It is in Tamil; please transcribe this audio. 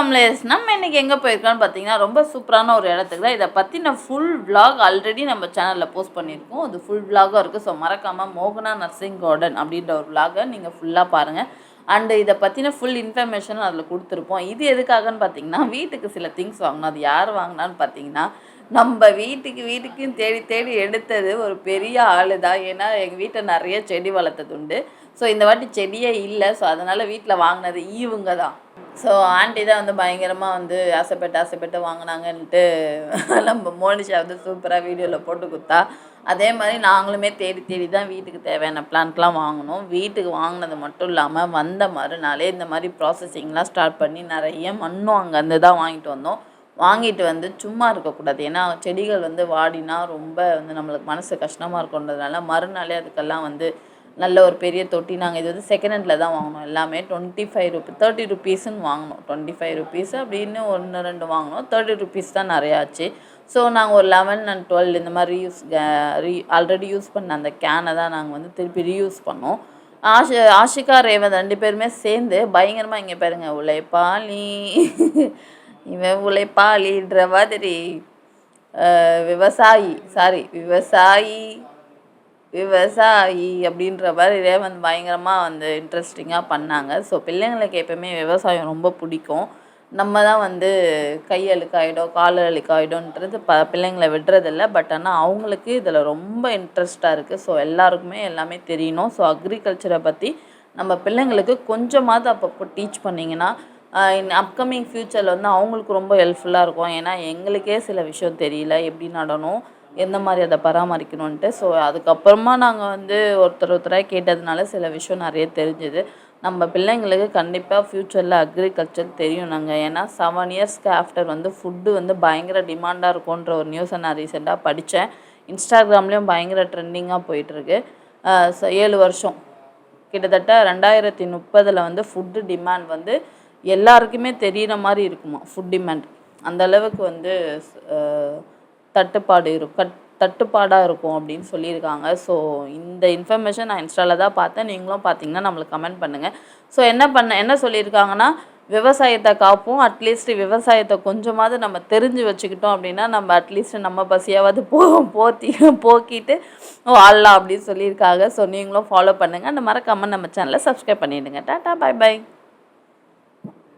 ஃபேமிலிஸ் நம்ம இன்றைக்கி எங்கே போயிருக்கோன்னு பார்த்தீங்கன்னா ரொம்ப சூப்பரான ஒரு இடத்துக்கு தான். இதை பற்றின ஃபுல் விளாக் ஆல்ரெடி நம்ம சேனலில் போஸ்ட் பண்ணியிருக்கோம். அது ஃபுல் விளாகாக இருக்குது. ஸோ மறக்காமல் மோகனா நர்சிங் கார்டன் அப்படின்ற ஒரு விளாகை நீங்கள் ஃபுல்லாக பாருங்கள். அண்டு இதை பற்றின ஃபுல் இன்ஃபர்மேஷன் அதில் கொடுத்துருப்போம். இது எதுக்காகன்னு பார்த்தீங்கன்னா வீட்டுக்கு சில திங்ஸ் வாங்கணும். அது யார் வாங்கினான்னு பார்த்தீங்கன்னா நம்ம வீட்டுக்குன்னு தேடி தேடி எடுத்தது ஒரு பெரிய ஆள் தான். ஏன்னா எங்கள் வீட்டில் நிறைய செடி வளர்த்தது உண்டு. ஸோ இந்த வாட்டி செடியே இல்லை. ஸோ அதனால் வீட்டில் வாங்கினது இவங்க தான். ஸோ ஆண்டி தான் வந்து பயங்கரமாக வந்து ஆசைப்பட்டு வாங்கினாங்கன்ட்டு நம்ம மோனிஷா வந்து சூப்பராக வீடியோவில் போட்டு கொடுத்தா. அதே மாதிரி நாங்களுமே தேடி தேடி தான் வீட்டுக்கு தேவையான பிளான்ட்லாம் வாங்கினோம். வீட்டுக்கு வாங்கினது மட்டும் இல்லாமல் வந்த மறுநாளே இந்த மாதிரி ப்ராசஸிங்லாம் ஸ்டார்ட் பண்ணி நிறைய மண்ணும் அங்கேருந்து தான் வாங்கிட்டு வந்தோம். வாங்கிட்டு வந்து சும்மா இருக்கக்கூடாது. ஏன்னா செடிகள் வந்து வாடினா ரொம்ப வந்து நம்மளுக்கு மனசு கஷ்டமாக இருக்குன்றதுனால மறுநாளே அதுக்கெல்லாம் வந்து நல்ல ஒரு பெரிய தொட்டி. நாங்கள் இது வந்து செகண்ட் ஹேண்டில் தான் வாங்கினோம். எல்லாமே 25 ரூபீஸ் 30 ரூபீஸ்ன்னு வாங்கினோம். 25 ரூபீஸ் அப்படின்னு 1 2 வாங்கினோம். 30 ரூபீஸ் தான் நிறையா ஆச்சு. ஸோ நாங்கள் ஒரு 11 and 12 இந்த மாதிரி ஆல்ரெடி யூஸ் பண்ண அந்த கேனை தான் நாங்கள் வந்து திருப்பி ரீயூஸ் பண்ணோம். ஆஷிகா ரேவந்த் 2 பேருமே சேர்ந்து பயங்கரமாக இங்கே பாருங்க உழைப்பாளி இவன் உழைப்பாளின்ற மாதிரி விவசாயி அப்படின்ற மாதிரி ரேவந்த் பயங்கரமாக வந்து இன்ட்ரெஸ்டிங்காக பண்ணாங்க. ஸோ பிள்ளைங்களுக்கு எப்போயுமே விவசாயம் ரொம்ப பிடிக்கும். நம்ம தான் வந்து கை அழுக்காயிடும் கால் அழுக்காயிடும்ன்றது பிள்ளைங்களை விடுறதில்ல. பட் ஆனால் அவங்களுக்கு இதில் ரொம்ப இன்ட்ரெஸ்ட்டாக இருக்குது. ஸோ எல்லாருக்குமே எல்லாமே தெரியணும். ஸோ அக்ரிகல்ச்சரை பற்றி நம்ம பிள்ளைங்களுக்கு கொஞ்சமாவது அப்பப்போ டீச் பண்ணிங்கன்னா அப்கமிங் ஃப்யூச்சரில் வந்து அவங்களுக்கு ரொம்ப ஹெல்ப்ஃபுல்லாக இருக்கும். ஏன்னா எங்களுக்கே சில விஷயம் தெரியல, எப்படி நடணும், எந்த மாதிரி அதை பராமரிக்கணுன்ட்டு. ஸோ அதுக்கப்புறமா நாங்கள் வந்து ஒருத்தராக கேட்டதுனால சில விஷயம் நிறைய தெரிஞ்சுது. நம்ம பிள்ளைங்களுக்கு கண்டிப்பாக ஃப்யூச்சரில் அக்ரிகல்ச்சர் தெரியும். ஏன்னா 7 இயர்ஸ்க்கு ஆஃப்டர் வந்து ஃபுட்டு வந்து பயங்கர டிமாண்டாக இருக்கும்ன்ற ஒரு நியூஸை நான் ரீசெண்டாக படித்தேன். இன்ஸ்டாகிராம்லேயும் பயங்கர ட்ரெண்டிங்காக போயிட்டுருக்கு. 7 வருஷம் கிட்டத்தட்ட 2030 வந்து ஃபுட்டு டிமாண்ட் வந்து எல்லாருக்குமே தெரிகிற மாதிரி இருக்குமா. ஃபுட் டிமாண்ட் அந்தளவுக்கு வந்து தட்டுப்பாடாக இருக்கும் அப்படின்னு சொல்லியிருக்காங்க. ஸோ இந்த இன்ஃபர்மேஷன் நான் இன்ஸ்டாவில் தான் பார்த்தேன். நீங்களும் பார்த்தீங்கன்னா நம்மளுக்கு கமெண்ட் பண்ணுங்கள். ஸோ என்ன சொல்லியிருக்காங்கன்னா விவசாயத்தை காப்போம். அட்லீஸ்ட் விவசாயத்தை கொஞ்சமாவது நம்ம தெரிஞ்சு வச்சுக்கிட்டோம் அப்படின்னா நம்ம அட்லீஸ்ட் நம்ம பசியாவது போக்கிட்டு வாழலாம் அப்படின்னு சொல்லியிருக்காங்க. ஸோ நீங்களும் ஃபாலோ பண்ணுங்கள். அந்த மறக்காமல் நம்ம சேனலை சப்ஸ்கிரைப் பண்ணிவிடுங்க. Tata bye by.